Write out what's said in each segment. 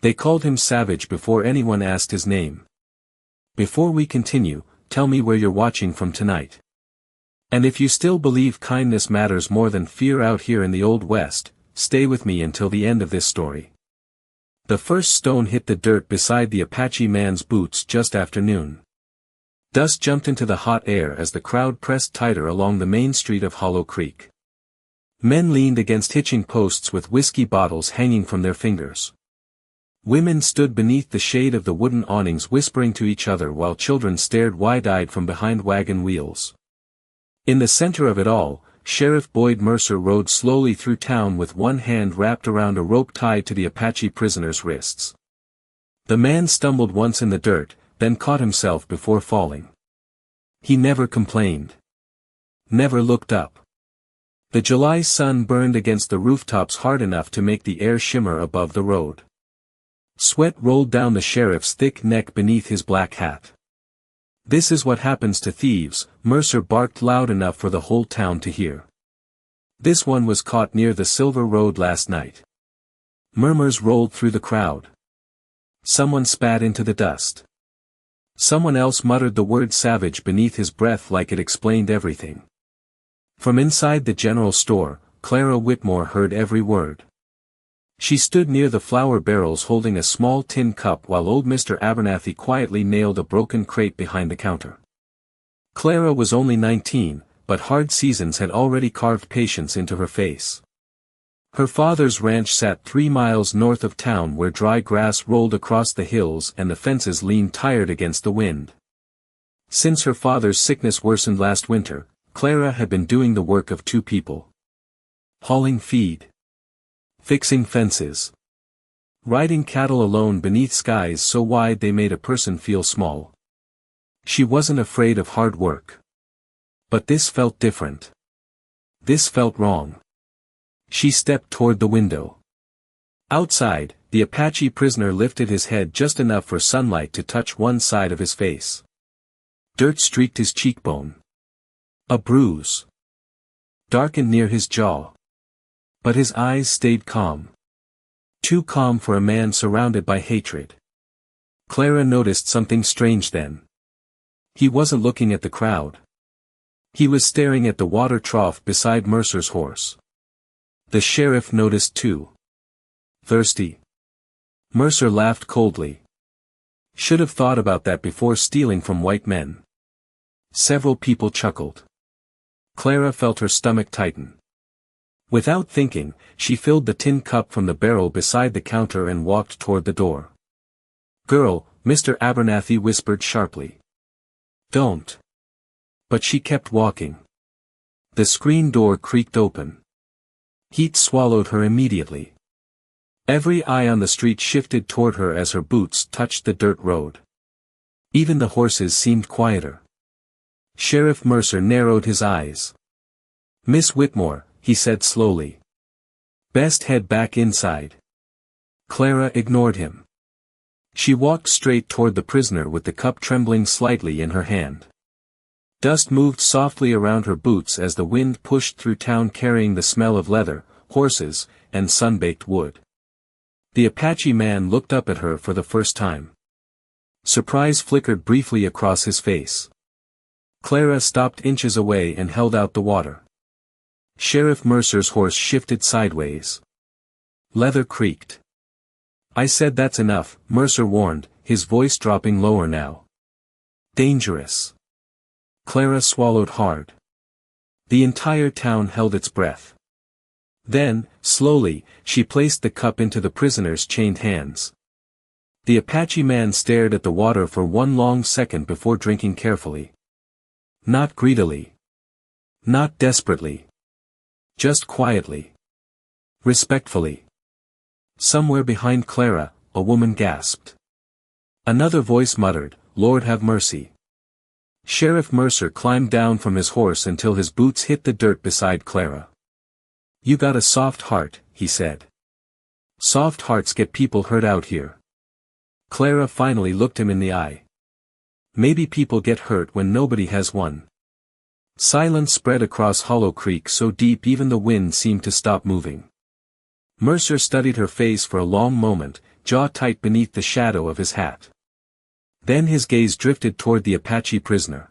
They called him Savage before anyone asked his name. Before we continue, tell me where you're watching from tonight. And if you still believe kindness matters more than fear out here in the Old West, stay with me until the end of this story. The first stone hit the dirt beside the Apache man's boots just after noon. Dust jumped into the hot air as the crowd pressed tighter along the main street of Hollow Creek. Men leaned against hitching posts with whiskey bottles hanging from their fingers. Women stood beneath the shade of the wooden awnings whispering to each other while children stared wide-eyed from behind wagon wheels. In the center of it all, Sheriff Boyd Mercer rode slowly through town with one hand wrapped around a rope tied to the Apache prisoner's wrists. The man stumbled once in the dirt, then caught himself before falling. He never complained. Never looked up. The July sun burned against the rooftops hard enough to make the air shimmer above the road. Sweat rolled down the sheriff's thick neck beneath his black hat. "This is what happens to thieves," Mercer barked loud enough for the whole town to hear. "This one was caught near the Silver Road last night." Murmurs rolled through the crowd. Someone spat into the dust. Someone else muttered the word savage beneath his breath like it explained everything. From inside the general store, Clara Whitmore heard every word. She stood near the flour barrels holding a small tin cup while old Mr. Abernathy quietly nailed a broken crate behind the counter. Clara was only 19, but hard seasons had already carved patience into her face. Her father's ranch sat 3 miles north of town where dry grass rolled across the hills and the fences leaned tired against the wind. Since her father's sickness worsened last winter, Clara had been doing the work of 2 people. Hauling feed. Fixing fences. Riding cattle alone beneath skies so wide they made a person feel small. She wasn't afraid of hard work. But this felt different. This felt wrong. She stepped toward the window. Outside, the Apache prisoner lifted his head just enough for sunlight to touch one side of his face. Dirt streaked his cheekbone. A bruise darkened near his jaw. But his eyes stayed calm. Too calm for a man surrounded by hatred. Clara noticed something strange then. He wasn't looking at the crowd. He was staring at the water trough beside Mercer's horse. The sheriff noticed too. Thirsty? Mercer laughed coldly. Should have thought about that before stealing from white men. Several people chuckled. Clara felt her stomach tighten. Without thinking, she filled the tin cup from the barrel beside the counter and walked toward the door. "Girl," Mr. Abernathy whispered sharply. "Don't." But she kept walking. The screen door creaked open. Heat swallowed her immediately. Every eye on the street shifted toward her as her boots touched the dirt road. Even the horses seemed quieter. Sheriff Mercer narrowed his eyes. "Miss Whitmore," he said slowly. "Best head back inside." Clara ignored him. She walked straight toward the prisoner with the cup trembling slightly in her hand. Dust moved softly around her boots as the wind pushed through town carrying the smell of leather, horses, and sun-baked wood. The Apache man looked up at her for the first time. Surprise flickered briefly across his face. Clara stopped inches away and held out the water. Sheriff Mercer's horse shifted sideways. Leather creaked. "I said that's enough," Mercer warned, his voice dropping lower now. "Dangerous." Clara swallowed hard. The entire town held its breath. Then, slowly, she placed the cup into the prisoner's chained hands. The Apache man stared at the water for one long second before drinking carefully. Not greedily. Not desperately. Just quietly. Respectfully. Somewhere behind Clara, a woman gasped. Another voice muttered, "Lord have mercy." Sheriff Mercer climbed down from his horse until his boots hit the dirt beside Clara. "You got a soft heart," he said. "Soft hearts get people hurt out here." Clara finally looked him in the eye. "Maybe people get hurt when nobody has one." Silence spread across Hollow Creek so deep even the wind seemed to stop moving. Mercer studied her face for a long moment, jaw tight beneath the shadow of his hat. Then his gaze drifted toward the Apache prisoner.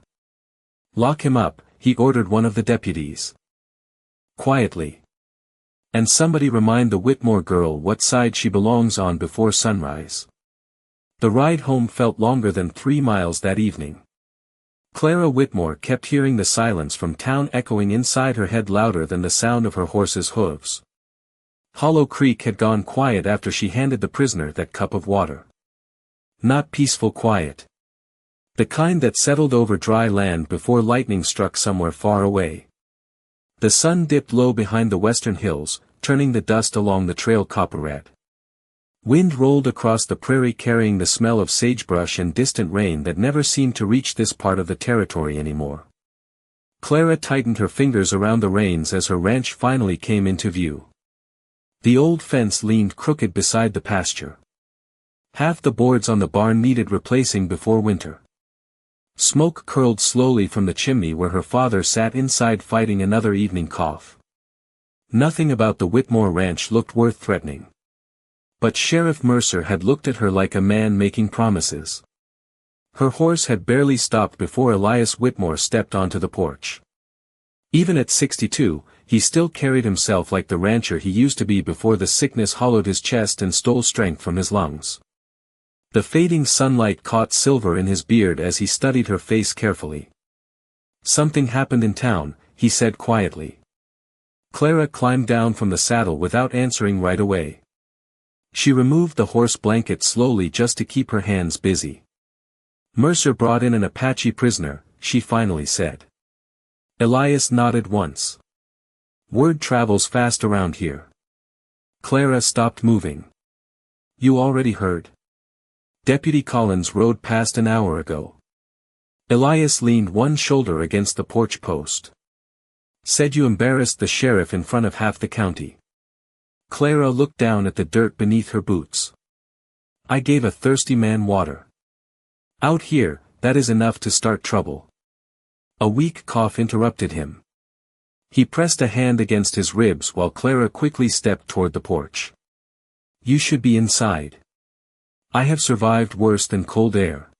"Lock him up," he ordered one of the deputies. "Quietly. And somebody remind the Whitmore girl what side she belongs on before sunrise." The ride home felt longer than 3 miles that evening. Clara Whitmore kept hearing the silence from town echoing inside her head louder than the sound of her horse's hooves. Hollow Creek had gone quiet after she handed the prisoner that cup of water. Not peaceful quiet. The kind that settled over dry land before lightning struck somewhere far away. The sun dipped low behind the western hills, turning the dust along the trail copper-red. Wind rolled across the prairie carrying the smell of sagebrush and distant rain that never seemed to reach this part of the territory anymore. Clara tightened her fingers around the reins as her ranch finally came into view. The old fence leaned crooked beside the pasture. Half the boards on the barn needed replacing before winter. Smoke curled slowly from the chimney where her father sat inside fighting another evening cough. Nothing about the Whitmore ranch looked worth threatening. But Sheriff Mercer had looked at her like a man making promises. Her horse had barely stopped before Elias Whitmore stepped onto the porch. Even at 62, he still carried himself like the rancher he used to be before the sickness hollowed his chest and stole strength from his lungs. The fading sunlight caught silver in his beard as he studied her face carefully. "Something happened in town," he said quietly. Clara climbed down from the saddle without answering right away. She removed the horse blanket slowly just to keep her hands busy. "Mercer brought in an Apache prisoner," she finally said. Elias nodded once. "Word travels fast around here." Clara stopped moving. "You already heard?" "Deputy Collins rode past an hour ago." Elias leaned one shoulder against the porch post. "Said you embarrassed the sheriff in front of half the county." Clara looked down at the dirt beneath her boots. "I gave a thirsty man water. Out here, that is enough to start trouble." A weak cough interrupted him. He pressed a hand against his ribs while Clara quickly stepped toward the porch. "You should be inside. I have survived worse than cold air."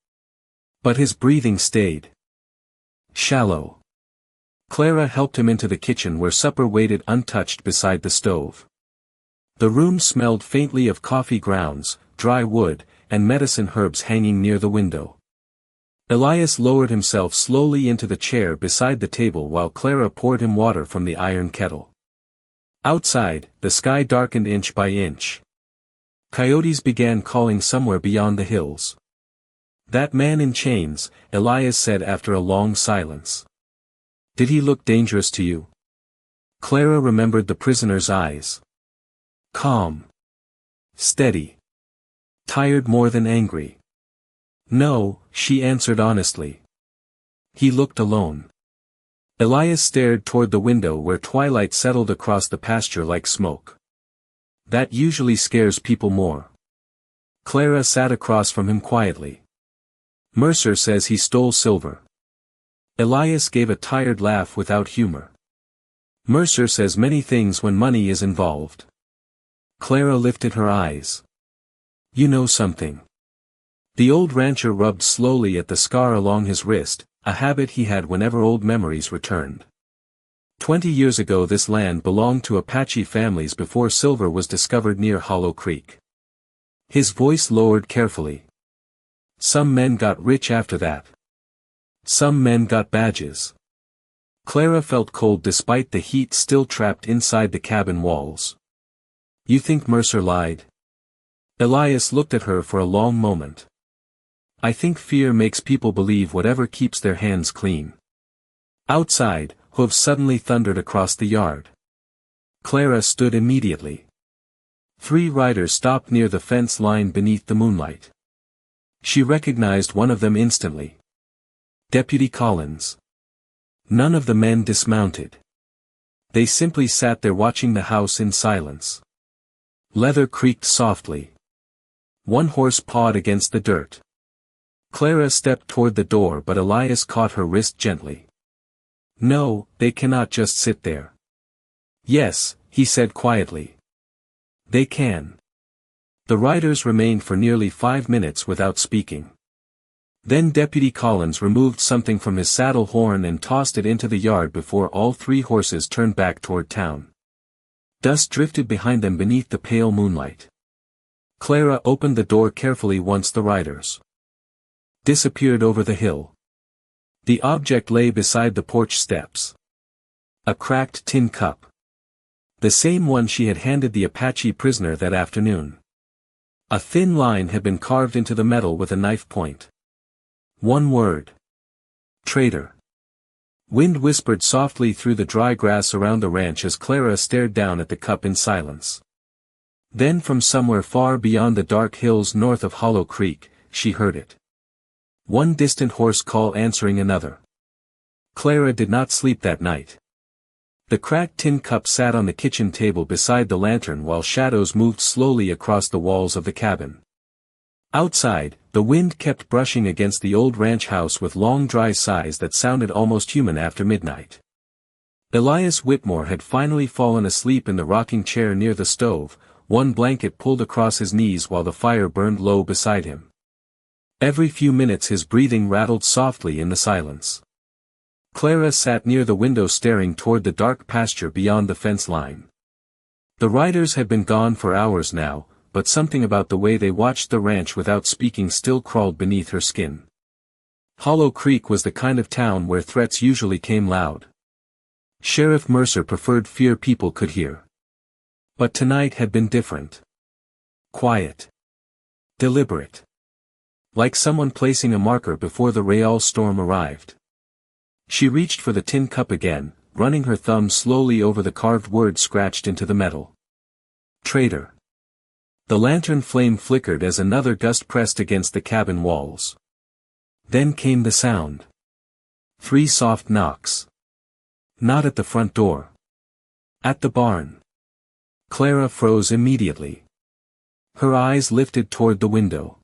But his breathing stayed shallow. Clara helped him into the kitchen where supper waited untouched beside the stove. The room smelled faintly of coffee grounds, dry wood, and medicine herbs hanging near the window. Elias lowered himself slowly into the chair beside the table while Clara poured him water from the iron kettle. Outside, the sky darkened inch by inch. Coyotes began calling somewhere beyond the hills. "That man in chains," Elias said after a long silence. "Did he look dangerous to you?" Clara remembered the prisoner's eyes. Calm. Steady. Tired more than angry. "No," she answered honestly. "He looked alone." Elias stared toward the window where twilight settled across the pasture like smoke. "That usually scares people more." Clara sat across from him quietly. "Mercer says he stole silver." Elias gave a tired laugh without humor. "Mercer says many things when money is involved." Clara lifted her eyes. "You know something." The old rancher rubbed slowly at the scar along his wrist, a habit he had whenever old memories returned. 20 years ago this land belonged to Apache families before silver was discovered near Hollow Creek. His voice lowered carefully. "Some men got rich after that. Some men got badges." Clara felt cold despite the heat still trapped inside the cabin walls. "You think Mercer lied?" Elias looked at her for a long moment. "I think fear makes people believe whatever keeps their hands clean." Outside, hooves suddenly thundered across the yard. Clara stood immediately. 3 riders stopped near the fence line beneath the moonlight. She recognized one of them instantly. Deputy Collins. None of the men dismounted. They simply sat there watching the house in silence. Leather creaked softly. One horse pawed against the dirt. Clara stepped toward the door but Elias caught her wrist gently. "No, they cannot just sit there." "Yes," he said quietly. "They can." The riders remained for nearly 5 minutes without speaking. Then Deputy Collins removed something from his saddle horn and tossed it into the yard before all 3 horses turned back toward town. Dust drifted behind them beneath the pale moonlight. Clara opened the door carefully once the riders disappeared over the hill. The object lay beside the porch steps. A cracked tin cup. The same one she had handed the Apache prisoner that afternoon. A thin line had been carved into the metal with a knife point. One word. Traitor. Wind whispered softly through the dry grass around the ranch as Clara stared down at the cup in silence. Then from somewhere far beyond the dark hills north of Hollow Creek, she heard it. One distant horse call answering another. Clara did not sleep that night. The cracked tin cup sat on the kitchen table beside the lantern while shadows moved slowly across the walls of the cabin. Outside, the wind kept brushing against the old ranch house with long dry sighs that sounded almost human after midnight. Elias Whitmore had finally fallen asleep in the rocking chair near the stove, one blanket pulled across his knees while the fire burned low beside him. Every few minutes his breathing rattled softly in the silence. Clara sat near the window staring toward the dark pasture beyond the fence line. The riders had been gone for hours now, but something about the way they watched the ranch without speaking still crawled beneath her skin. Hollow Creek was the kind of town where threats usually came loud. Sheriff Mercer preferred fear people could hear. But tonight had been different. Quiet. Deliberate. Like someone placing a marker before the Real storm arrived. She reached for the tin cup again, running her thumb slowly over the carved word scratched into the metal. Traitor. The lantern flame flickered as another gust pressed against the cabin walls. Then came the sound. 3 soft knocks. Not at the front door. At the barn. Clara froze immediately. Her eyes lifted toward the window.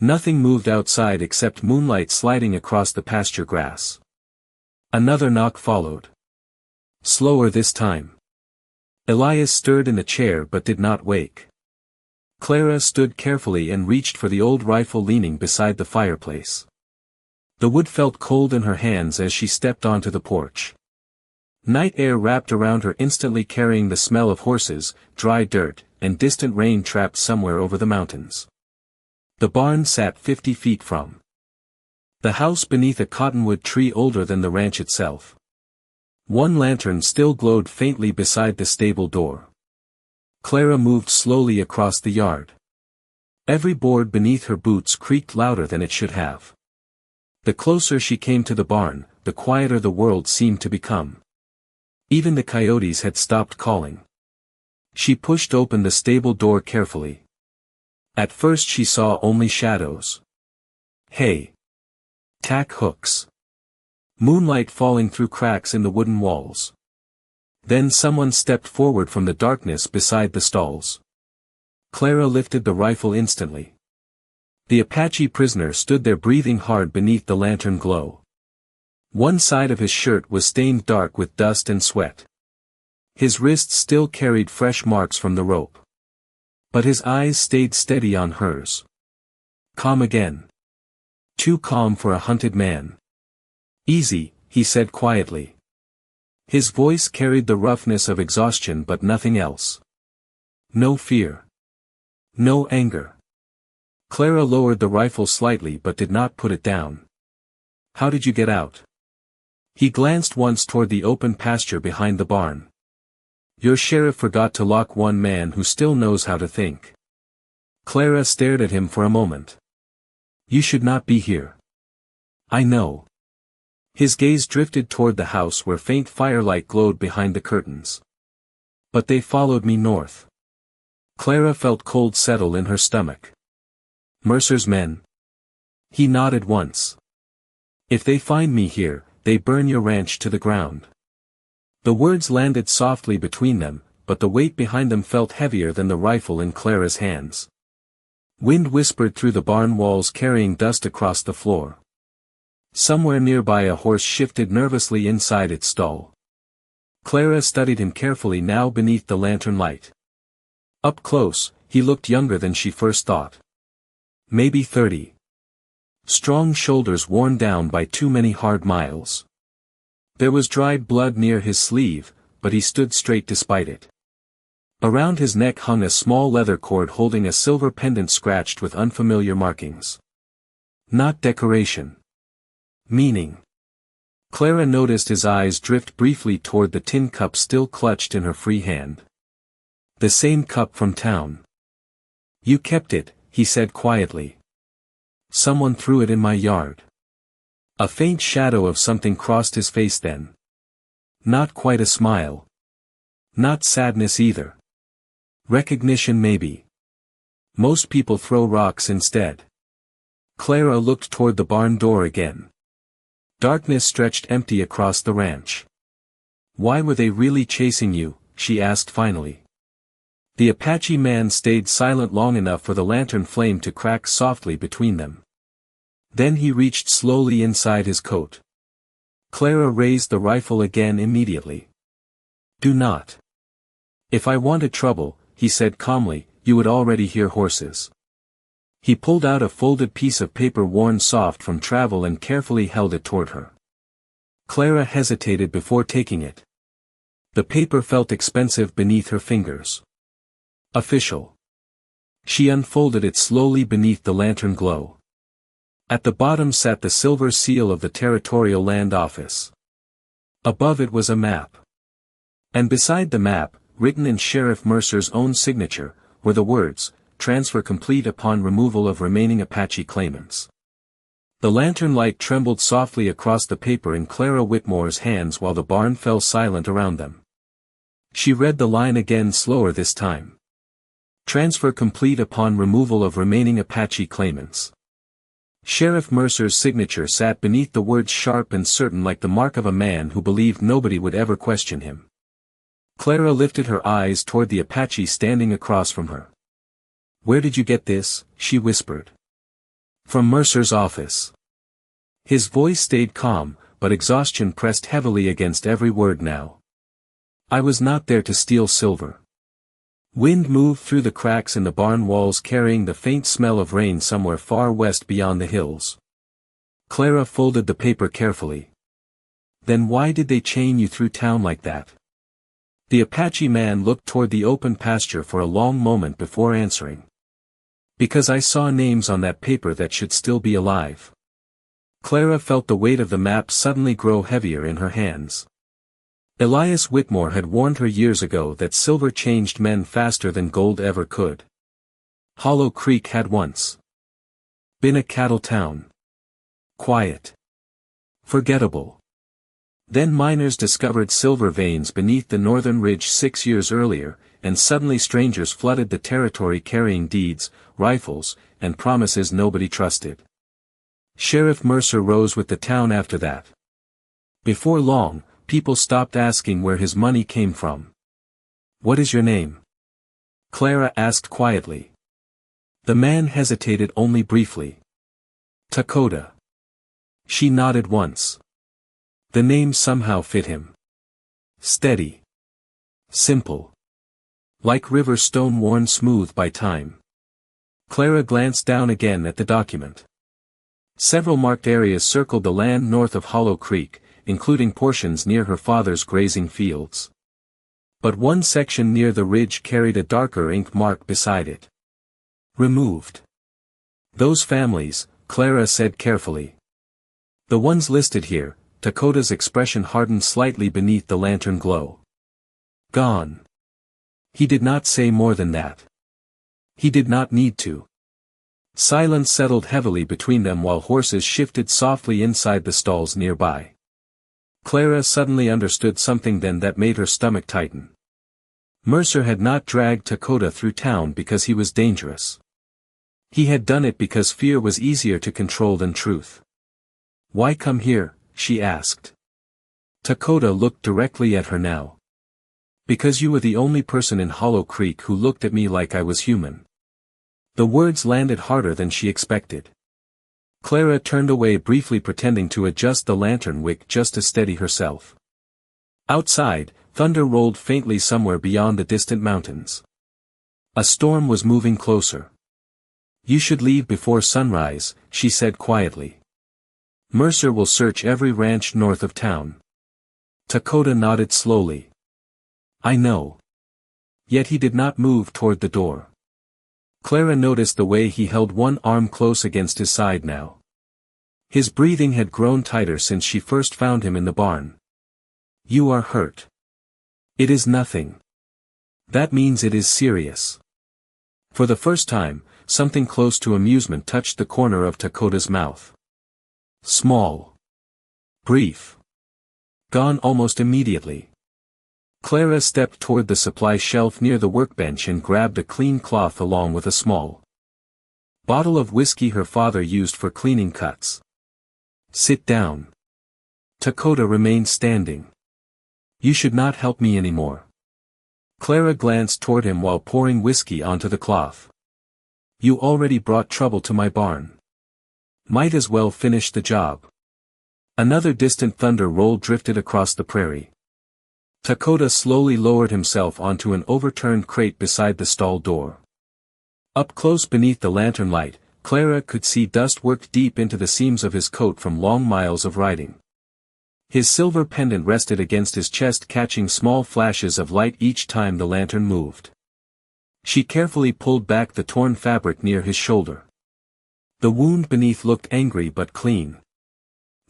Nothing moved outside except moonlight sliding across the pasture grass. Another knock followed. Slower this time. Elias stirred in the chair but did not wake. Clara stood carefully and reached for the old rifle leaning beside the fireplace. The wood felt cold in her hands as she stepped onto the porch. Night air wrapped around her instantly carrying the smell of horses, dry dirt, and distant rain trapped somewhere over the mountains. The barn sat 50 feet from the house beneath a cottonwood tree older than the ranch itself. One lantern still glowed faintly beside the stable door. Clara moved slowly across the yard. Every board beneath her boots creaked louder than it should have. The closer she came to the barn, the quieter the world seemed to become. Even the coyotes had stopped calling. She pushed open the stable door carefully. At first she saw only shadows. Hay. Tack hooks. Moonlight falling through cracks in the wooden walls. Then someone stepped forward from the darkness beside the stalls. Clara lifted the rifle instantly. The Apache prisoner stood there breathing hard beneath the lantern glow. One side of his shirt was stained dark with dust and sweat. His wrists still carried fresh marks from the rope. But his eyes stayed steady on hers. Calm again. Too calm for a hunted man. Easy, he said quietly. His voice carried the roughness of exhaustion but nothing else. No fear. No anger. Clara lowered the rifle slightly but did not put it down. How did you get out? He glanced once toward the open pasture behind the barn. Your sheriff forgot to lock one man who still knows how to think. Clara stared at him for a moment. You should not be here. I know. His gaze drifted toward the house where faint firelight glowed behind the curtains. But they followed me north. Clara felt cold settle in her stomach. Mercer's men? He nodded once. If they find me here, they burn your ranch to the ground. The words landed softly between them, but the weight behind them felt heavier than the rifle in Clara's hands. Wind whispered through the barn walls carrying dust across the floor. Somewhere nearby a horse shifted nervously inside its stall. Clara studied him carefully now beneath the lantern light. Up close, he looked younger than she first thought. Maybe 30. Strong shoulders worn down by too many hard miles. There was dried blood near his sleeve, but he stood straight despite it. Around his neck hung a small leather cord holding a silver pendant scratched with unfamiliar markings. Not decoration. Meaning. Clara noticed his eyes drift briefly toward the tin cup still clutched in her free hand. The same cup from town. You kept it, he said quietly. Someone threw it in my yard. A faint shadow of something crossed his face then. Not quite a smile. Not sadness either. Recognition maybe. Most people throw rocks instead. Clara looked toward the barn door again. Darkness stretched empty across the ranch. Why were they really chasing you? She asked finally. The Apache man stayed silent long enough for the lantern flame to crack softly between them. Then he reached slowly inside his coat. Clara raised the rifle again immediately. Do not. If I wanted trouble, he said calmly, you would already hear horses. He pulled out a folded piece of paper worn soft from travel and carefully held it toward her. Clara hesitated before taking it. The paper felt expensive beneath her fingers. Official. She unfolded it slowly beneath the lantern glow. At the bottom sat the silver seal of the Territorial Land Office. Above it was a map. And beside the map, written in Sheriff Mercer's own signature, were the words, "Transfer complete upon removal of remaining Apache claimants." The lantern light trembled softly across the paper in Clara Whitmore's hands while the barn fell silent around them. She read the line again slower this time. Transfer complete upon removal of remaining Apache claimants. Sheriff Mercer's signature sat beneath the words sharp and certain like the mark of a man who believed nobody would ever question him. Clara lifted her eyes toward the Apache standing across from her. Where did you get this? She whispered. From Mercer's office. His voice stayed calm, but exhaustion pressed heavily against every word now. I was not there to steal silver. Wind moved through the cracks in the barn walls carrying the faint smell of rain somewhere far west beyond the hills. Clara folded the paper carefully. Then why did they chain you through town like that? The Apache man looked toward the open pasture for a long moment before answering. Because I saw names on that paper that should still be alive. Clara felt the weight of the map suddenly grow heavier in her hands. Elias Whitmore had warned her years ago that silver changed men faster than gold ever could. Hollow Creek had once been a cattle town. Quiet. Forgettable. Then miners discovered silver veins beneath the northern ridge 6 years earlier, and suddenly strangers flooded the territory carrying deeds, rifles, and promises nobody trusted. Sheriff Mercer rose with the town after that. Before long, people stopped asking where his money came from. What is your name? Clara asked quietly. The man hesitated only briefly. Takoda. She nodded once. The name somehow fit him. Steady. Simple. Like river stone worn smooth by time. Clara glanced down again at the document. Several marked areas circled the land north of Hollow Creek, including portions near her father's grazing fields. But one section near the ridge carried a darker ink mark beside it. Removed. Those families, Clara said carefully. The ones listed here. Takoda's expression hardened slightly beneath the lantern glow. Gone. He did not say more than that. He did not need to. Silence settled heavily between them while horses shifted softly inside the stalls nearby. Clara suddenly understood something then that made her stomach tighten. Mercer had not dragged Takoda through town because he was dangerous. He had done it because fear was easier to control than truth. Why come here? She asked. Takoda looked directly at her now. Because you were the only person in Hollow Creek who looked at me like I was human. The words landed harder than she expected. Clara turned away briefly pretending to adjust the lantern wick just to steady herself. Outside, thunder rolled faintly somewhere beyond the distant mountains. A storm was moving closer. You should leave before sunrise, she said quietly. Mercer will search every ranch north of town. Takoda nodded slowly. I know. Yet he did not move toward the door. Clara noticed the way he held one arm close against his side now. His breathing had grown tighter since she first found him in the barn. You are hurt. It is nothing. That means it is serious. For the first time, something close to amusement touched the corner of Takoda's mouth. Small. Brief. Gone almost immediately. Clara stepped toward the supply shelf near the workbench and grabbed a clean cloth along with a small bottle of whiskey her father used for cleaning cuts. Sit down. Takoda remained standing. You should not help me anymore. Clara glanced toward him while pouring whiskey onto the cloth. You already brought trouble to my barn. Might as well finish the job. Another distant thunder roll drifted across the prairie. Takoda slowly lowered himself onto an overturned crate beside the stall door. Up close beneath the lantern light, Clara could see dust worked deep into the seams of his coat from long miles of riding. His silver pendant rested against his chest, catching small flashes of light each time the lantern moved. She carefully pulled back the torn fabric near his shoulder. The wound beneath looked angry but clean.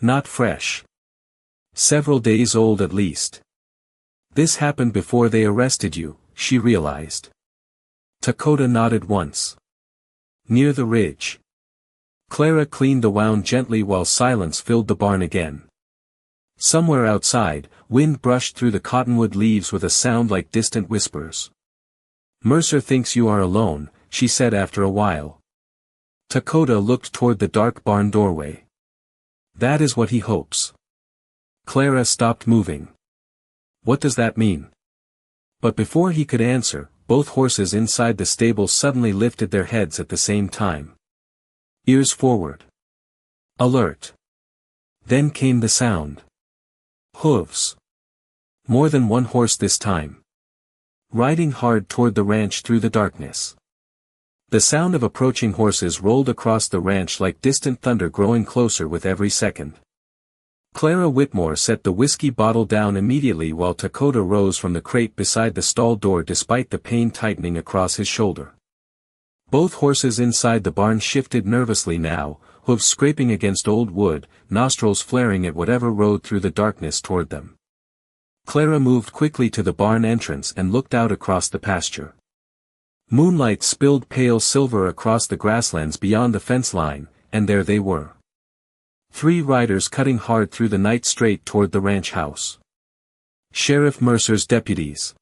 Not fresh. Several days old at least. This happened before they arrested you, she realized. Takoda nodded once. Near the ridge. Clara cleaned the wound gently while silence filled the barn again. Somewhere outside, wind brushed through the cottonwood leaves with a sound like distant whispers. Mercer thinks you are alone, she said after a while. Takoda looked toward the dark barn doorway. That is what he hopes. Clara stopped moving. What does that mean? But before he could answer, both horses inside the stable suddenly lifted their heads at the same time. Ears forward. Alert. Then came the sound. Hooves. More than one horse this time. Riding hard toward the ranch through the darkness. The sound of approaching horses rolled across the ranch like distant thunder, growing closer with every second. Clara Whitmore set the whiskey bottle down immediately while Takoda rose from the crate beside the stall door despite the pain tightening across his shoulder. Both horses inside the barn shifted nervously now, hooves scraping against old wood, nostrils flaring at whatever rode through the darkness toward them. Clara moved quickly to the barn entrance and looked out across the pasture. Moonlight spilled pale silver across the grasslands beyond the fence line, and there they were. 3 riders cutting hard through the night straight toward the ranch house. Sheriff Mercer's deputies.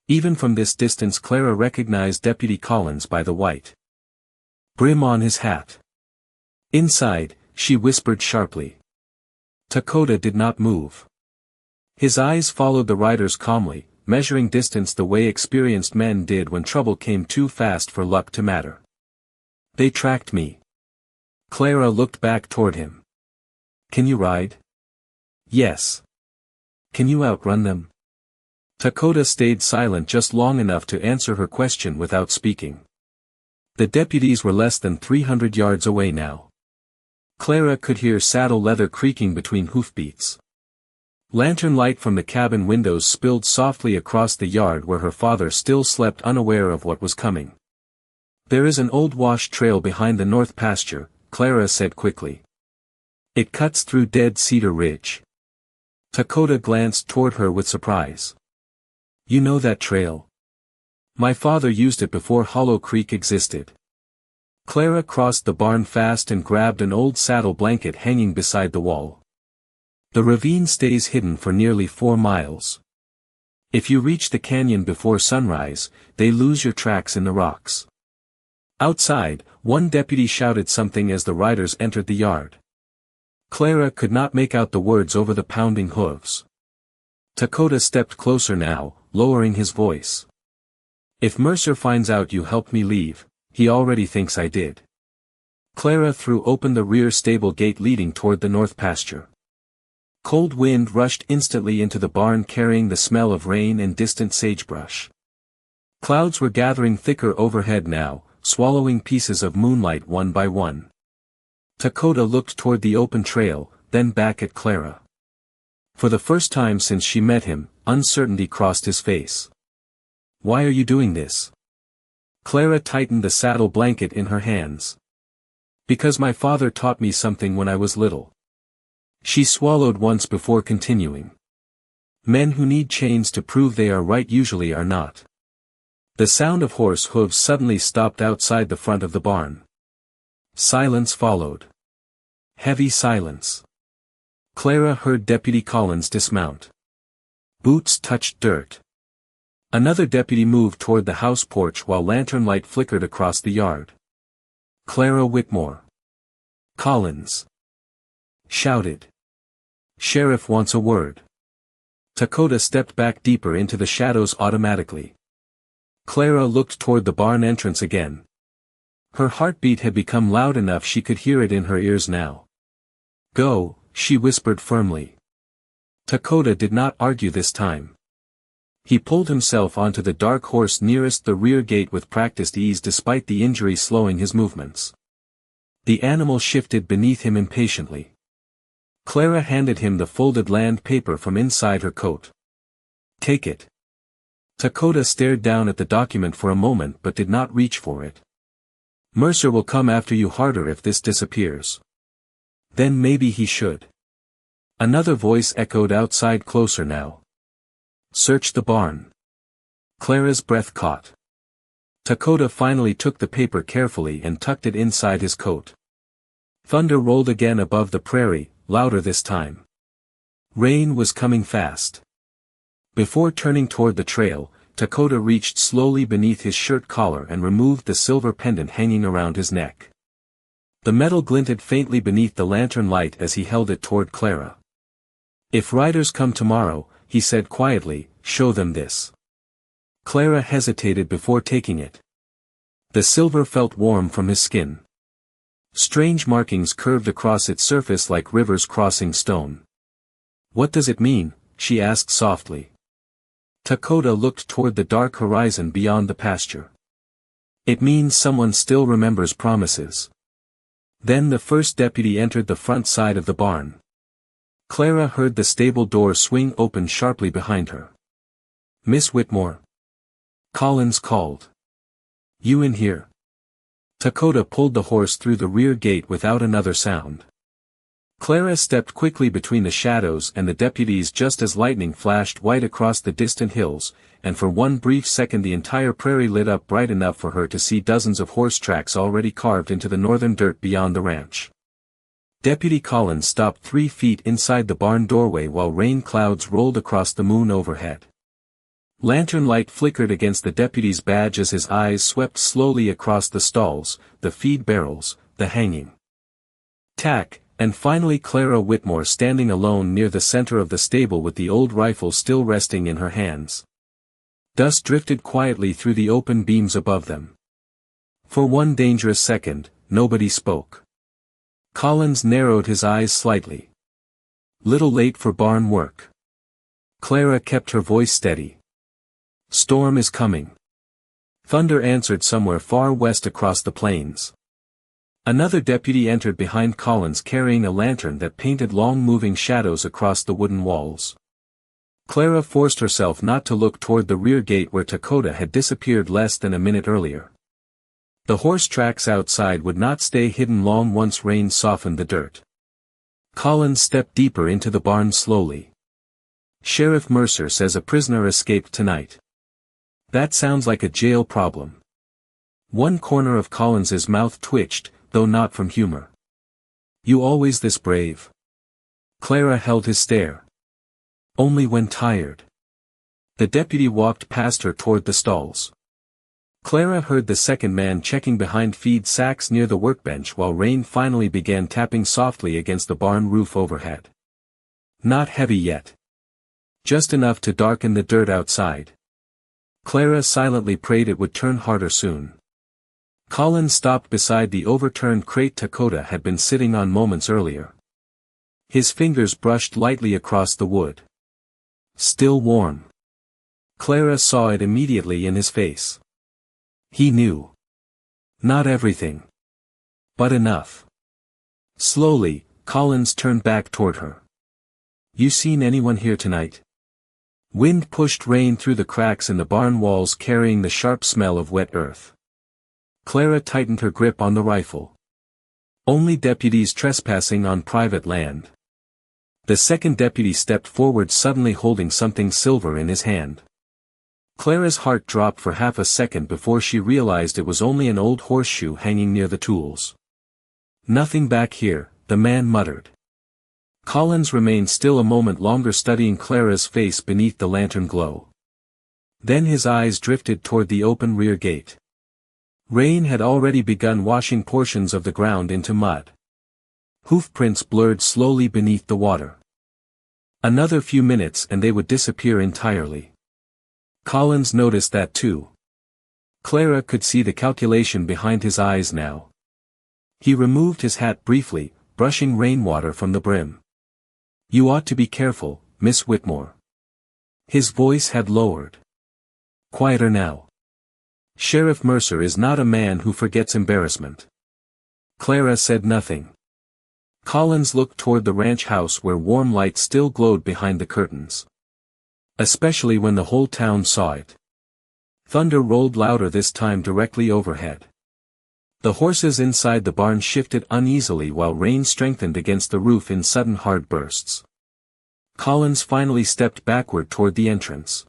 Even from this distance Clara recognized Deputy Collins by the white brim on his hat. Inside, she whispered sharply. Takoda did not move. His eyes followed the riders calmly, measuring distance the way experienced men did when trouble came too fast for luck to matter. They tracked me. Clara looked back toward him. Can you ride? Yes. Can you outrun them? Takoda stayed silent just long enough to answer her question without speaking. The deputies were less than 300 yards away now. Clara could hear saddle leather creaking between hoofbeats. Lantern light from the cabin windows spilled softly across the yard where her father still slept, unaware of what was coming. There is an old wash trail behind the north pasture, Clara said quickly. It cuts through Dead Cedar Ridge. Takoda glanced toward her with surprise. You know that trail? My father used it before Hollow Creek existed. Clara crossed the barn fast and grabbed an old saddle blanket hanging beside the wall. The ravine stays hidden for nearly 4 miles. If you reach the canyon before sunrise, they lose your tracks in the rocks. Outside, one deputy shouted something as the riders entered the yard. Clara could not make out the words over the pounding hooves. Takoda stepped closer now, lowering his voice. If Mercer finds out you helped me leave, he already thinks I did. Clara threw open the rear stable gate leading toward the north pasture. Cold wind rushed instantly into the barn carrying the smell of rain and distant sagebrush. Clouds were gathering thicker overhead now, swallowing pieces of moonlight one by one. Takoda looked toward the open trail, then back at Clara. For the first time since she met him, uncertainty crossed his face. "Why are you doing this?" Clara tightened the saddle blanket in her hands. "Because my father taught me something when I was little." She swallowed once before continuing. "Men who need chains to prove they are right usually are not." The sound of horse hooves suddenly stopped outside the front of the barn. Silence followed. Heavy silence. Clara heard Deputy Collins dismount. Boots touched dirt. Another deputy moved toward the house porch while lantern light flickered across the yard. "Clara Whitmore." Collins shouted. "Sheriff wants a word." Takoda stepped back deeper into the shadows automatically. Clara looked toward the barn entrance again. Her heartbeat had become loud enough she could hear it in her ears now. "Go," she whispered firmly. Takoda did not argue this time. He pulled himself onto the dark horse nearest the rear gate with practiced ease despite the injury slowing his movements. The animal shifted beneath him impatiently. Clara handed him the folded land paper from inside her coat. "Take it." Takoda stared down at the document for a moment but did not reach for it. "Mercer will come after you harder if this disappears." "Then maybe he should." Another voice echoed outside closer now. "Search the barn." Clara's breath caught. Takoda finally took the paper carefully and tucked it inside his coat. Thunder rolled again above the prairie, louder this time. Rain was coming fast. Before turning toward the trail, Takoda reached slowly beneath his shirt collar and removed the silver pendant hanging around his neck. The metal glinted faintly beneath the lantern light as he held it toward Clara. "If riders come tomorrow," he said quietly, "show them this." Clara hesitated before taking it. The silver felt warm from his skin. Strange markings curved across its surface like rivers crossing stone. "What does it mean?" she asked softly. Takoda looked toward the dark horizon beyond the pasture. "It means someone still remembers promises." Then the first deputy entered the front side of the barn. Clara heard the stable door swing open sharply behind her. "Miss Whitmore?" Collins called. "You in here?" Takoda pulled the horse through the rear gate without another sound. Clara stepped quickly between the shadows and the deputies just as lightning flashed white across the distant hills, and for one brief second the entire prairie lit up bright enough for her to see dozens of horse tracks already carved into the northern dirt beyond the ranch. Deputy Collins stopped 3 feet inside the barn doorway while rain clouds rolled across the moon overhead. Lantern light flickered against the deputy's badge as his eyes swept slowly across the stalls, the feed barrels, the hanging tack, and finally Clara Whitmore standing alone near the center of the stable with the old rifle still resting in her hands. Dust drifted quietly through the open beams above them. For one dangerous second, nobody spoke. Collins narrowed his eyes slightly. "Little late for barn work." Clara kept her voice steady. "Storm is coming." Thunder answered somewhere far west across the plains. Another deputy entered behind Collins carrying a lantern that painted long moving shadows across the wooden walls. Clara forced herself not to look toward the rear gate where Takoda had disappeared less than a minute earlier. The horse tracks outside would not stay hidden long once rain softened the dirt. Collins stepped deeper into the barn slowly. "Sheriff Mercer says a prisoner escaped tonight." That sounds like a jail problem. One corner of Collins's mouth twitched, though not from humor. "You always this brave?" Clara held his stare. "Only when tired." The deputy walked past her toward the stalls. Clara heard the second man checking behind feed sacks near the workbench while rain finally began tapping softly against the barn roof overhead. Not heavy yet. Just enough to darken the dirt outside. Clara silently prayed it would turn harder soon. Collins stopped beside the overturned crate Takoda had been sitting on moments earlier. His fingers brushed lightly across the wood. "Still warm." Clara saw it immediately in his face. He knew. Not everything. But enough. Slowly, Collins turned back toward her. You seen anyone here tonight? Wind pushed rain through the cracks in the barn walls, carrying the sharp smell of wet earth. Clara tightened her grip on the rifle. Only deputies trespassing on private land. The second deputy stepped forward, suddenly holding something silver in his hand. Clara's heart dropped for half a second before she realized it was only an old horseshoe hanging near the tools. Nothing back here, the man muttered. Collins remained still a moment longer, studying Clara's face beneath the lantern glow. Then his eyes drifted toward the open rear gate. Rain had already begun washing portions of the ground into mud. Hoofprints blurred slowly beneath the water. Another few minutes and they would disappear entirely. Collins noticed that too. Clara could see the calculation behind his eyes now. He removed his hat briefly, brushing rainwater from the brim. You ought to be careful, Miss Whitmore. His voice had lowered. Quieter now. Sheriff Mercer is not a man who forgets embarrassment. Clara said nothing. Collins looked toward the ranch house where warm light still glowed behind the curtains. Especially when the whole town saw it. Thunder rolled louder this time directly overhead. The horses inside the barn shifted uneasily while rain strengthened against the roof in sudden hard bursts. Collins finally stepped backward toward the entrance.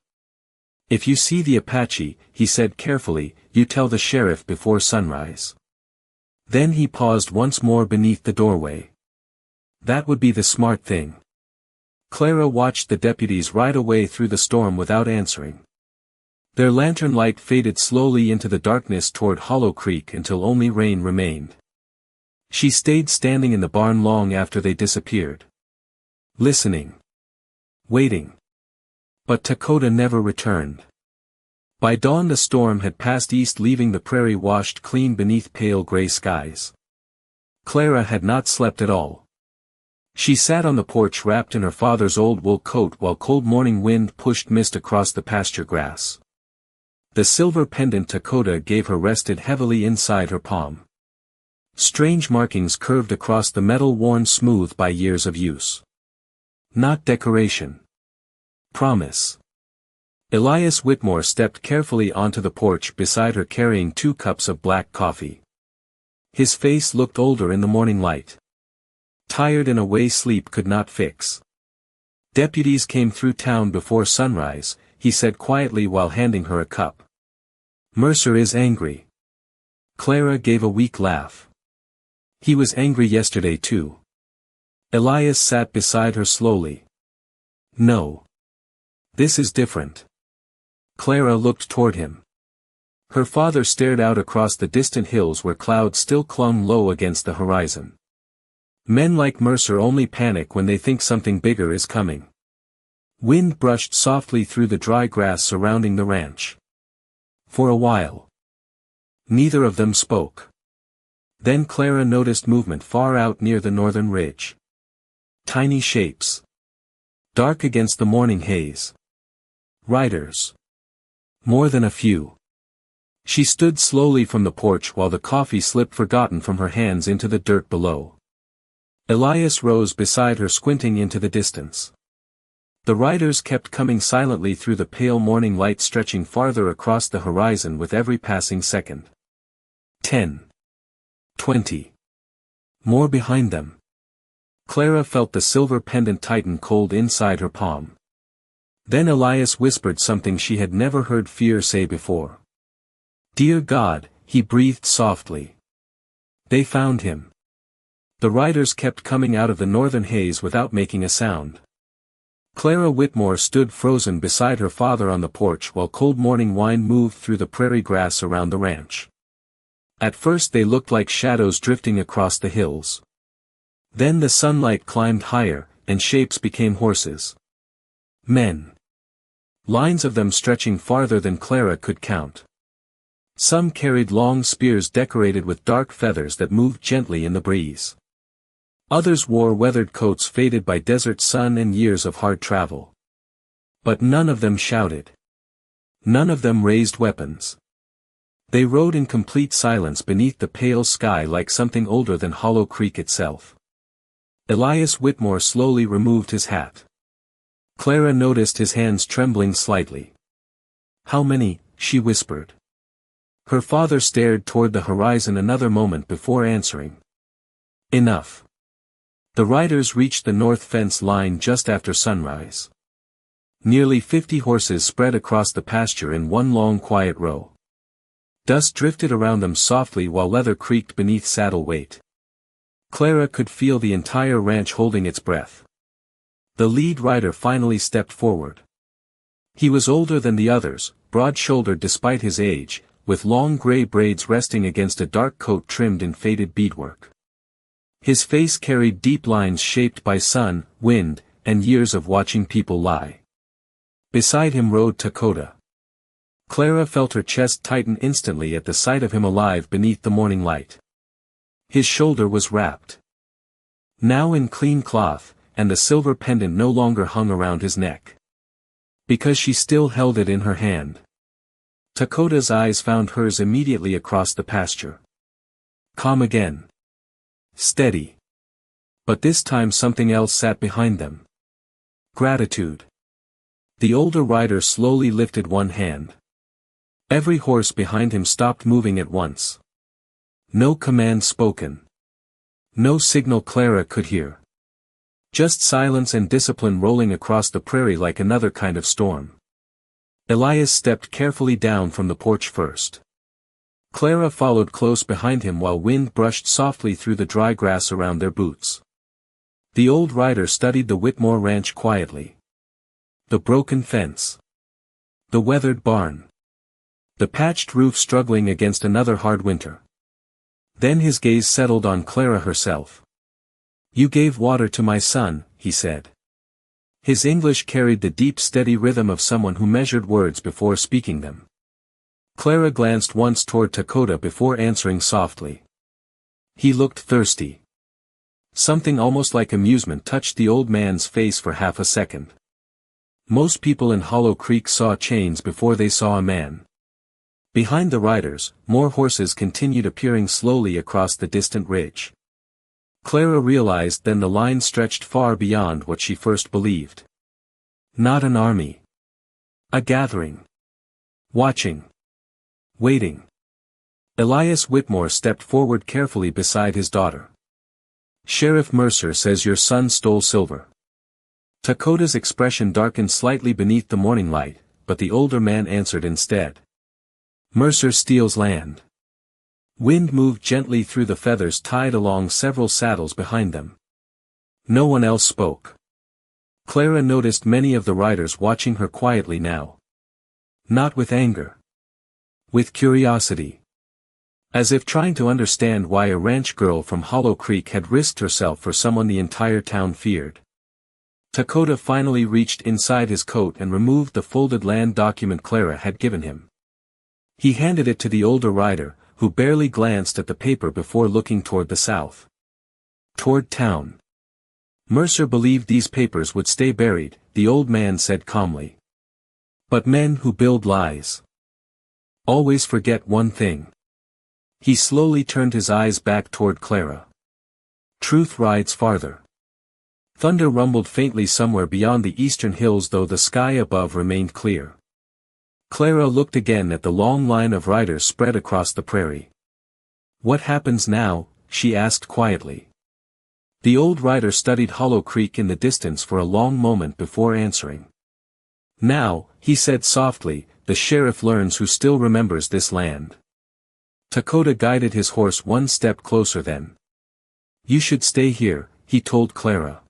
If you see the Apache, he said carefully, you tell the sheriff before sunrise. Then he paused once more beneath the doorway. That would be the smart thing. Clara watched the deputies ride away through the storm without answering. Their lantern light faded slowly into the darkness toward Hollow Creek until only rain remained. She stayed standing in the barn long after they disappeared. Listening. Waiting. But Takoda never returned. By dawn the storm had passed east, leaving the prairie washed clean beneath pale gray skies. Clara had not slept at all. She sat on the porch wrapped in her father's old wool coat while cold morning wind pushed mist across the pasture grass. The silver pendant Takoda gave her rested heavily inside her palm. Strange markings curved across the metal, worn smooth by years of use. Not decoration. Promise. Elias Whitmore stepped carefully onto the porch beside her, carrying 2 cups of black coffee. His face looked older in the morning light. Tired in a way sleep could not fix. Deputies came through town before sunrise, he said quietly while handing her a cup. Mercer is angry. Clara gave a weak laugh. He was angry yesterday too. Elias sat beside her slowly. No. This is different. Clara looked toward him. Her father stared out across the distant hills where clouds still clung low against the horizon. Men like Mercer only panic when they think something bigger is coming. Wind brushed softly through the dry grass surrounding the ranch. For a while. Neither of them spoke. Then Clara noticed movement far out near the northern ridge. Tiny shapes. Dark against the morning haze. Riders. More than a few. She stood slowly from the porch while the coffee slipped forgotten from her hands into the dirt below. Elias rose beside her, squinting into the distance. The riders kept coming silently through the pale morning light, stretching farther across the horizon with every passing second. 10. 20. More behind them. Clara felt the silver pendant tighten cold inside her palm. Then Elias whispered something she had never heard fear say before. Dear God, he breathed softly. They found him. The riders kept coming out of the northern haze without making a sound. Clara Whitmore stood frozen beside her father on the porch while cold morning wind moved through the prairie grass around the ranch. At first they looked like shadows drifting across the hills. Then the sunlight climbed higher, and shapes became horses. Men. Lines of them stretching farther than Clara could count. Some carried long spears decorated with dark feathers that moved gently in the breeze. Others wore weathered coats faded by desert sun and years of hard travel. But none of them shouted. None of them raised weapons. They rode in complete silence beneath the pale sky like something older than Hollow Creek itself. Elias Whitmore slowly removed his hat. Clara noticed his hands trembling slightly. "How many?" she whispered. Her father stared toward the horizon another moment before answering. "Enough." The riders reached the north fence line just after sunrise. Nearly 50 horses spread across the pasture in one long quiet row. Dust drifted around them softly while leather creaked beneath saddle weight. Clara could feel the entire ranch holding its breath. The lead rider finally stepped forward. He was older than the others, broad-shouldered despite his age, with long gray braids resting against a dark coat trimmed in faded beadwork. His face carried deep lines shaped by sun, wind, and years of watching people lie. Beside him rode Takoda. Clara felt her chest tighten instantly at the sight of him alive beneath the morning light. His shoulder was wrapped now in clean cloth, and the silver pendant no longer hung around his neck. Because she still held it in her hand. Takoda's eyes found hers immediately across the pasture. Calm again. Steady. But this time something else sat behind them. Gratitude. The older rider slowly lifted one hand. Every horse behind him stopped moving at once. No command spoken. No signal Clara could hear. Just silence and discipline rolling across the prairie like another kind of storm. Elias stepped carefully down from the porch first. Clara followed close behind him while wind brushed softly through the dry grass around their boots. The old rider studied the Whitmore ranch quietly. The broken fence. The weathered barn. The patched roof struggling against another hard winter. Then his gaze settled on Clara herself. "You gave water to my son," he said. His English carried the deep steady rhythm of someone who measured words before speaking them. Clara glanced once toward Takoda before answering softly. He looked thirsty. Something almost like amusement touched the old man's face for half a second. Most people in Hollow Creek saw chains before they saw a man. Behind the riders, more horses continued appearing slowly across the distant ridge. Clara realized then the line stretched far beyond what she first believed. Not an army. A gathering. Watching. Waiting. Elias Whitmore stepped forward carefully beside his daughter. "Sheriff Mercer says your son stole silver." Takoda's expression darkened slightly beneath the morning light, but the older man answered instead. "Mercer steals land." Wind moved gently through the feathers tied along several saddles behind them. No one else spoke. Clara noticed many of the riders watching her quietly now. Not with anger. With curiosity. As if trying to understand why a ranch girl from Hollow Creek had risked herself for someone the entire town feared. Takoda finally reached inside his coat and removed the folded land document Clara had given him. He handed it to the older rider, who barely glanced at the paper before looking toward the south. Toward town. Mercer believed these papers would stay buried, the old man said calmly. But men who build lies always forget one thing. He slowly turned his eyes back toward Clara. Truth rides farther. Thunder rumbled faintly somewhere beyond the eastern hills though the sky above remained clear. Clara looked again at the long line of riders spread across the prairie. "What happens now?" she asked quietly. The old rider studied Hollow Creek in the distance for a long moment before answering. "Now," he said softly, "the sheriff learns who still remembers this land." Takoda guided his horse one step closer then. "You should stay here," he told Clara.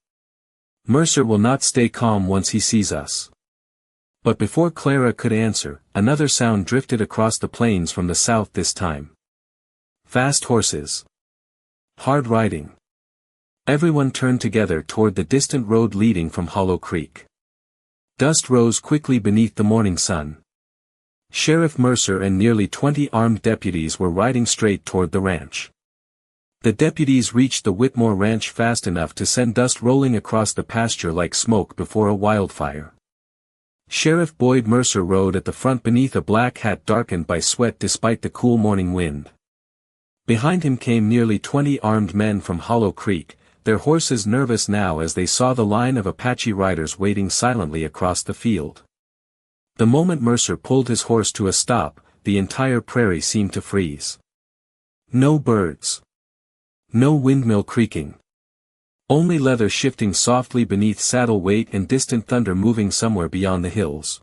"Mercer will not stay calm once he sees us." But before Clara could answer, another sound drifted across the plains from the south this time. Fast horses. Hard riding. Everyone turned together toward the distant road leading from Hollow Creek. Dust rose quickly beneath the morning sun. Sheriff Mercer and nearly 20 armed deputies were riding straight toward the ranch. The deputies reached the Whitmore ranch fast enough to send dust rolling across the pasture like smoke before a wildfire. Sheriff Boyd Mercer rode at the front beneath a black hat darkened by sweat despite the cool morning wind. Behind him came nearly 20 armed men from Hollow Creek, their horses nervous now as they saw the line of Apache riders waiting silently across the field. The moment Mercer pulled his horse to a stop, the entire prairie seemed to freeze. No birds. No windmill creaking. Only leather shifting softly beneath saddle weight and distant thunder moving somewhere beyond the hills.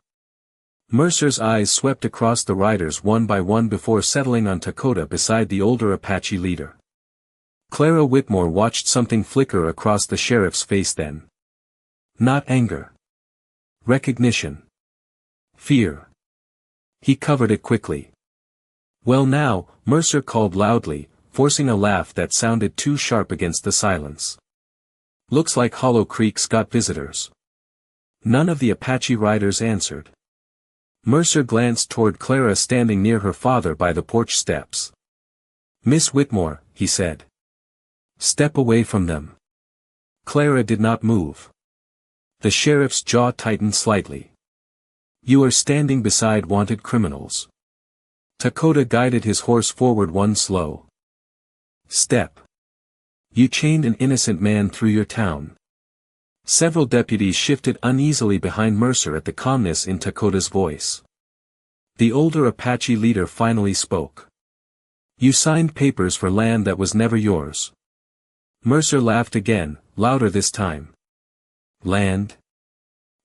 Mercer's eyes swept across the riders one by one before settling on Takoda beside the older Apache leader. Clara Whitmore watched something flicker across the sheriff's face then. Not anger. Recognition. Fear. He covered it quickly. Well now, Mercer called loudly, forcing a laugh that sounded too sharp against the silence. Looks like Hollow Creek's got visitors. None of the Apache riders answered. Mercer glanced toward Clara standing near her father by the porch steps. Miss Whitmore, he said. Step away from them. Clara did not move. The sheriff's jaw tightened slightly. You are standing beside wanted criminals. Takoda guided his horse forward one slow step. You chained an innocent man through your town. Several deputies shifted uneasily behind Mercer at the calmness in Takoda's voice. The older Apache leader finally spoke. You signed papers for land that was never yours. Mercer laughed again, louder this time. Land?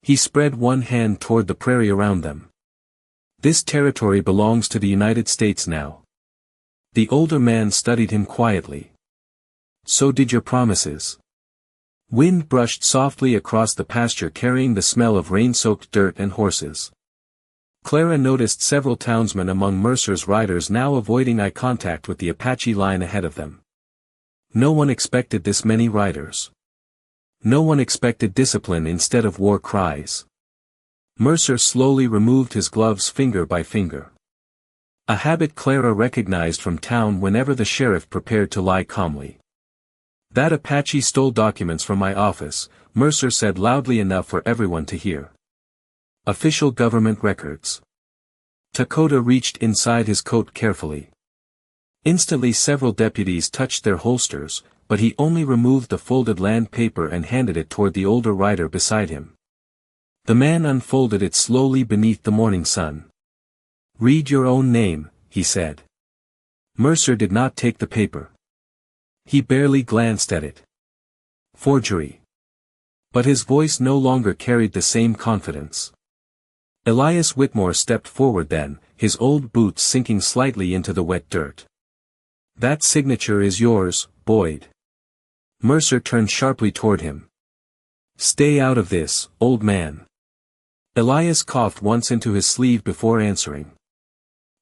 He spread one hand toward the prairie around them. This territory belongs to the United States now. The older man studied him quietly. So did your promises. Wind brushed softly across the pasture carrying the smell of rain-soaked dirt and horses. Clara noticed several townsmen among Mercer's riders now avoiding eye contact with the Apache line ahead of them. No one expected this many riders. No one expected discipline instead of war cries. Mercer slowly removed his gloves finger by finger. A habit Clara recognized from town whenever the sheriff prepared to lie calmly. That Apache stole documents from my office, Mercer said loudly enough for everyone to hear. Official government records. Takoda reached inside his coat carefully. Instantly several deputies touched their holsters, but he only removed the folded land paper and handed it toward the older rider beside him. The man unfolded it slowly beneath the morning sun. Read your own name, he said. Mercer did not take the paper. He barely glanced at it. Forgery. But his voice no longer carried the same confidence. Elias Whitmore stepped forward then, his old boots sinking slightly into the wet dirt. That signature is yours, Boyd. Mercer turned sharply toward him. Stay out of this, old man. Elias coughed once into his sleeve before answering.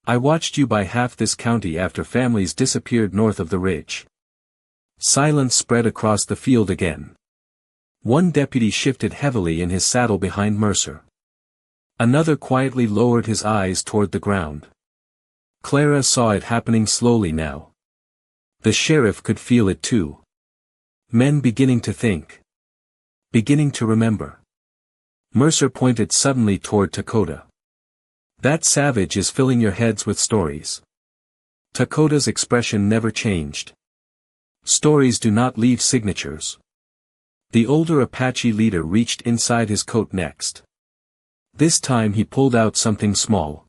I watched you buy half this county after families disappeared north of the ridge. Silence spread across the field again. One deputy shifted heavily in his saddle behind Mercer. Another quietly lowered his eyes toward the ground. Clara saw it happening slowly now. The sheriff could feel it too. Men beginning to think. Beginning to remember. Mercer pointed suddenly toward Takoda. That savage is filling your heads with stories. Takoda's expression never changed. Stories do not leave signatures. The older Apache leader reached inside his coat next. This time he pulled out something small.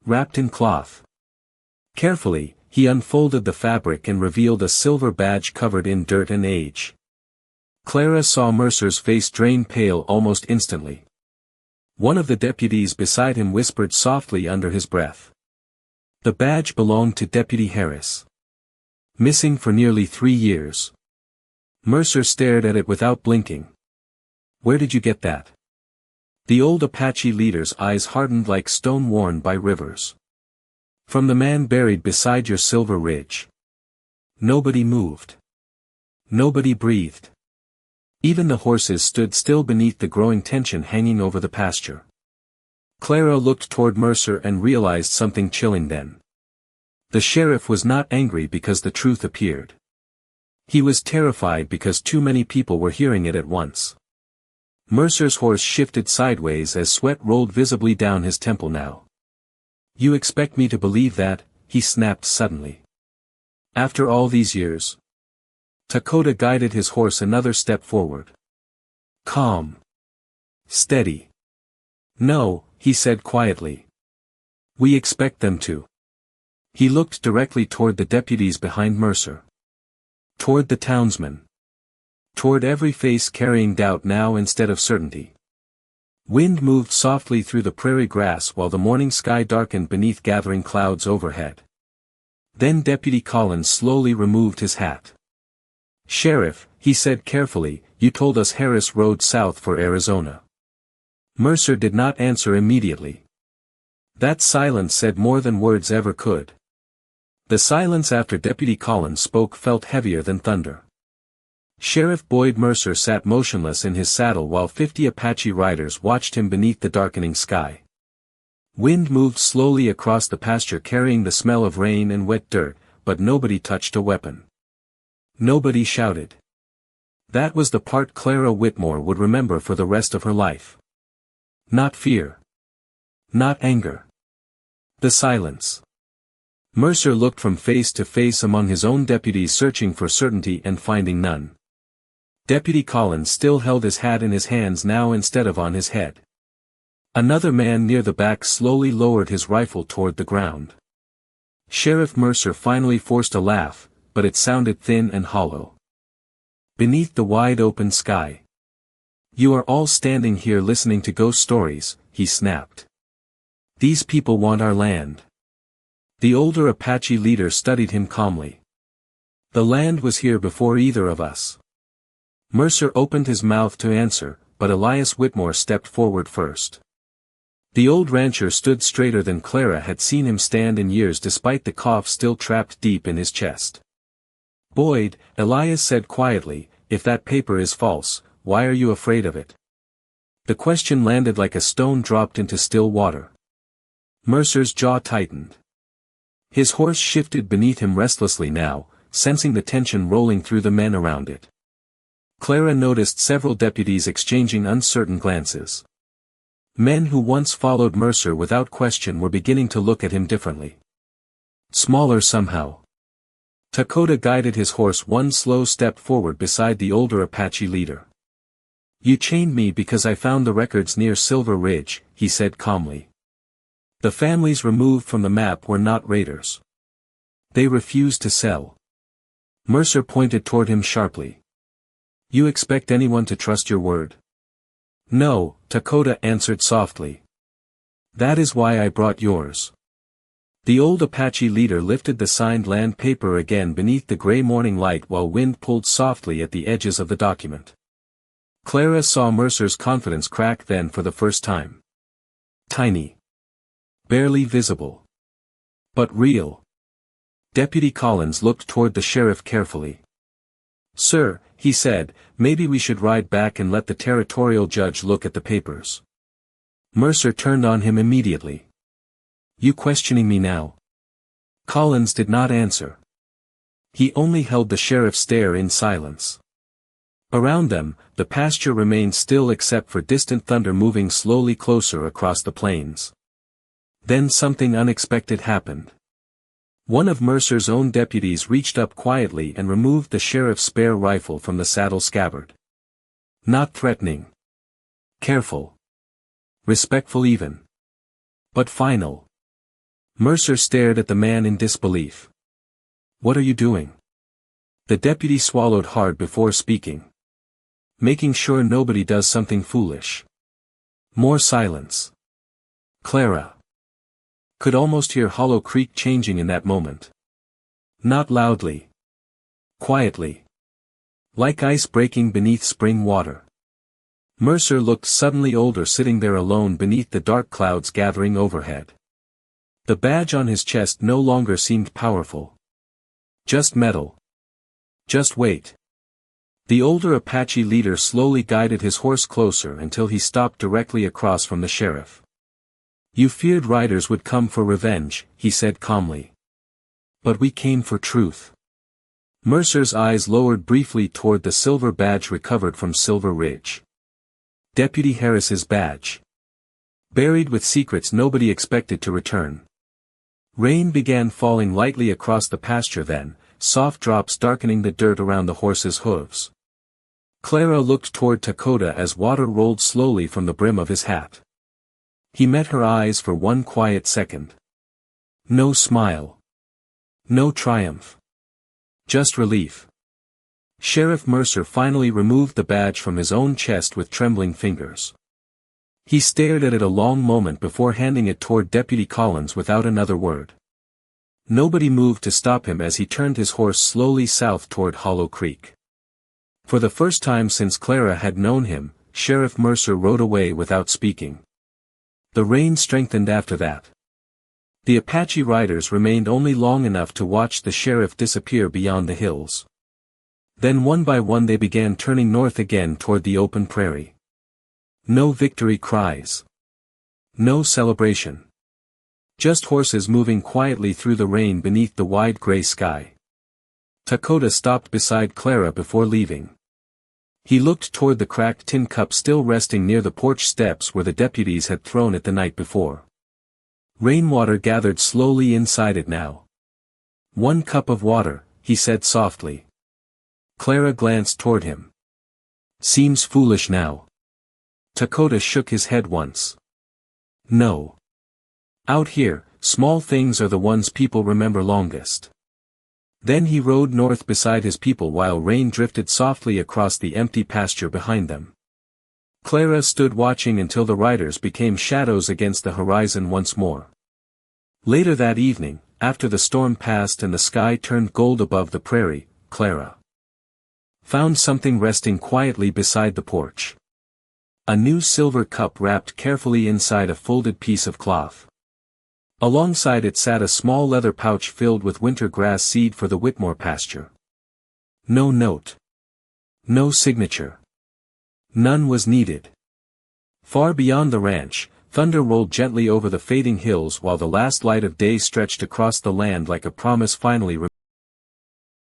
Wrapped in cloth. Carefully, he unfolded the fabric and revealed a silver badge covered in dirt and age. Clara saw Mercer's face drain pale almost instantly. One of the deputies beside him whispered softly under his breath. The badge belonged to Deputy Harris. Missing for nearly 3 years. Mercer stared at it without blinking. Where did you get that? The old Apache leader's eyes hardened like stone worn by rivers. From the man buried beside your silver ridge. Nobody moved. Nobody breathed. Even the horses stood still beneath the growing tension hanging over the pasture. Clara looked toward Mercer and realized something chilling then. The sheriff was not angry because the truth appeared. He was terrified because too many people were hearing it at once. Mercer's horse shifted sideways as sweat rolled visibly down his temple now. You expect me to believe that? He snapped suddenly. After all these years? Takoda guided his horse another step forward. Calm. Steady. No, he said quietly. We expect them to. He looked directly toward the deputies behind Mercer. Toward the townsmen. Toward every face carrying doubt now instead of certainty. Wind moved softly through the prairie grass while the morning sky darkened beneath gathering clouds overhead. Then Deputy Collins slowly removed his hat. Sheriff, he said carefully, you told us Harris rode south for Arizona. Mercer did not answer immediately. That silence said more than words ever could. The silence after Deputy Collins spoke felt heavier than thunder. Sheriff Boyd Mercer sat motionless in his saddle while 50 Apache riders watched him beneath the darkening sky. Wind moved slowly across the pasture carrying the smell of rain and wet dirt, but nobody touched a weapon. Nobody shouted. That was the part Clara Whitmore would remember for the rest of her life. Not fear. Not anger. The silence. Mercer looked from face to face among his own deputies searching for certainty and finding none. Deputy Collins still held his hat in his hands now instead of on his head. Another man near the back slowly lowered his rifle toward the ground. Sheriff Mercer finally forced a laugh, but it sounded thin and hollow. Beneath the wide open sky. You are all standing here listening to ghost stories, he snapped. These people want our land. The older Apache leader studied him calmly. The land was here before either of us. Mercer opened his mouth to answer, but Elias Whitmore stepped forward first. The old rancher stood straighter than Clara had seen him stand in years despite the cough still trapped deep in his chest. Boyd, Elias said quietly, if that paper is false, why are you afraid of it? The question landed like a stone dropped into still water. Mercer's jaw tightened. His horse shifted beneath him restlessly now, sensing the tension rolling through the men around it. Clara noticed several deputies exchanging uncertain glances. Men who once followed Mercer without question were beginning to look at him differently. Smaller somehow. Takoda guided his horse one slow step forward beside the older Apache leader. You chained me because I found the records near Silver Ridge, he said calmly. The families removed from the map were not raiders. They refused to sell. Mercer pointed toward him sharply. You expect anyone to trust your word? No, Takoda answered softly. That is why I brought yours. The old Apache leader lifted the signed land paper again beneath the gray morning light while wind pulled softly at the edges of the document. Clara saw Mercer's confidence crack then for the first time. Tiny. Barely visible. But real. Deputy Collins looked toward the sheriff carefully. Sir, he said, maybe we should ride back and let the territorial judge look at the papers. Mercer turned on him immediately. You questioning me now? Collins did not answer. He only held the sheriff's stare in silence. Around them, the pasture remained still except for distant thunder moving slowly closer across the plains. Then something unexpected happened. One of Mercer's own deputies reached up quietly and removed the sheriff's spare rifle from the saddle scabbard. Not threatening. Careful. Respectful even. But final. Mercer stared at the man in disbelief. What are you doing? The deputy swallowed hard before speaking. Making sure nobody does something foolish. More silence. Clara could almost hear Hollow Creek changing in that moment. Not loudly. Quietly. Like ice breaking beneath spring water. Mercer looked suddenly older sitting there alone beneath the dark clouds gathering overhead. The badge on his chest no longer seemed powerful. Just metal. Just weight. The older Apache leader slowly guided his horse closer until he stopped directly across from the sheriff. You feared riders would come for revenge, he said calmly. But we came for truth. Mercer's eyes lowered briefly toward the silver badge recovered from Silver Ridge. Deputy Harris's badge. Buried with secrets nobody expected to return. Rain began falling lightly across the pasture then, soft drops darkening the dirt around the horse's hooves. Clara looked toward Takoda as water rolled slowly from the brim of his hat. He met her eyes for one quiet second. No smile. No triumph. Just relief. Sheriff Mercer finally removed the badge from his own chest with trembling fingers. He stared at it a long moment before handing it toward Deputy Collins without another word. Nobody moved to stop him as he turned his horse slowly south toward Hollow Creek. For the first time since Clara had known him, Sheriff Mercer rode away without speaking. The rain strengthened after that. The Apache riders remained only long enough to watch the sheriff disappear beyond the hills. Then one by one they began turning north again toward the open prairie. No victory cries. No celebration. Just horses moving quietly through the rain beneath the wide gray sky. Takoda stopped beside Clara before leaving. He looked toward the cracked tin cup still resting near the porch steps where the deputies had thrown it the night before. Rainwater gathered slowly inside it now. "1 cup of water," he said softly. Clara glanced toward him. "Seems foolish now." Takoda shook his head once. "No. Out here, small things are the ones people remember longest." Then he rode north beside his people while rain drifted softly across the empty pasture behind them. Clara stood watching until the riders became shadows against the horizon once more. Later that evening, after the storm passed and the sky turned gold above the prairie, Clara found something resting quietly beside the porch. A new silver cup wrapped carefully inside a folded piece of cloth. Alongside it sat a small leather pouch filled with winter grass seed for the Whitmore pasture. No note. No signature. None was needed. Far beyond the ranch, thunder rolled gently over the fading hills while the last light of day stretched across the land like a promise finally